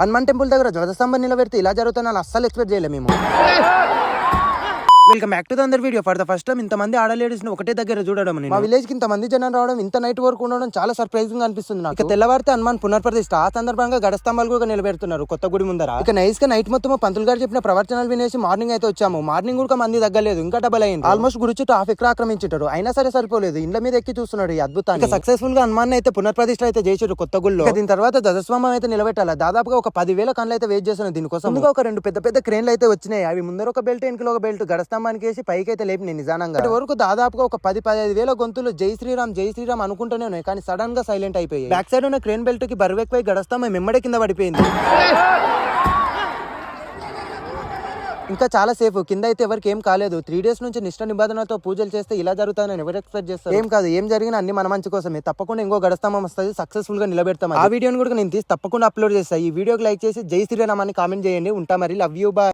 Hanuman temple దగ్గర ధ్వజస్తంభం నిలబెడితే ఇలా జరుగుతుందని అస్సలు ఎక్స్పెక్ట్ చేయలేము మేము. వెల్కమ్ బ్యాక్ టు ద అందర్ video. For the first time ఇంతమంది ఆడ లేడీస్ ని ఒకటే దగ్గర చూడడం, మా విలేజ్ కి ఇంతమంది జనం రావడం, ఇంత నైట్ వరకు ఉండడం చాలా సర్ప్రైజింగ్ అనిపిస్తుంది నాకు. ఇక తెల్లవారితే హనుమాన్ పునర్ప్రతిష్ఠ, ఆ సందర్భంగా గడస్తంభాలు కూడా నిలబెడుతున్నారు కొత్త గుడి ముందర. ఇక నైస్ గా నైట్ మొత్తం పంతులు గారు చెప్పిన ప్రవచనాలు వినేసి మార్నింగ్ అయితే వచ్చాము. మార్నింగ్ కూడా మంది తగ్గలేదు, ఇంకా డబల్ అయింది. ఆల్మోస్ట్ గుడి చుట్టూ హాఫ్ ఎకరా ఆక్రమించారు, అయినా సరే సరిపోలేదు. ఇండ్ల మీద ఎక్కి చూస్తున్నాడు ఈ అద్భుతాన్ని. సక్సెస్ఫుల్ గా హనుమాన్ అయితే పునర్ప్రతిష్ఠ అయితే చేసారు కొత్త గుడిలో. దీని తర్వాత ధ్వజస్తంభం అయితే నిలబెట్టాలి. దాదాపుగా ఒక 10,000 కళ్ళు అయితే వెయిట్ చేస్తున్నారు దీనికోసం. ముందుగా ఒక 2 పెద్ద పెద్ద క్రేన్లు అయితే వచ్చినాయి. అవి ముందర ఒక బెల్ట్, వెనుకలో ఒక బెల్ట్ గడస్తంభానికి వేసి పైకి అయితే లేపి నిజానంగా వరకు దాదాపుగా ఒక 10-15 గొంతులు జై శ్రీరామ్ జై శ్రీరామ్ అనుకుంటూనే ఉన్నాయి, కానీ సడన్ గా సైలెంట్ అయిపోయి బ్యాక్ సైడ్ ఉన్న క్రేన్ బెల్ట్ కి బరువెక్కిపోయి గడస్తంభం మెమ్మడే కింద పడిపోయింది. ఇంకా చాలా సేఫ్, కింద అయితే ఎవరికి ఏం కాలేదు. 3 days నుంచి నిష్ఠ నిబంధనతో పూజలు చేస్తే ఇలా జరుగుతాయని ఎవరు ఎక్స్పెక్ట్ చేస్తారు? ఏం కాదు, ఏం జరిగినా అన్ని మన మంచి కోసమే. తప్పకుండా ఇంకో గడస్తంభం వస్తుంది, సక్సెస్ఫుల్ గా నిలబెడతాం. ఆ వీడియోని కూడా నేను తీసి తప్పకుండా అప్లోడ్ చేస్తాను. ఈ వీడియోకి లైక్ చేసి జై శ్రీరామ్ అని కామెంట్ చేయండి. ఉంటా మరి, లవ్ యూ, బాయ్.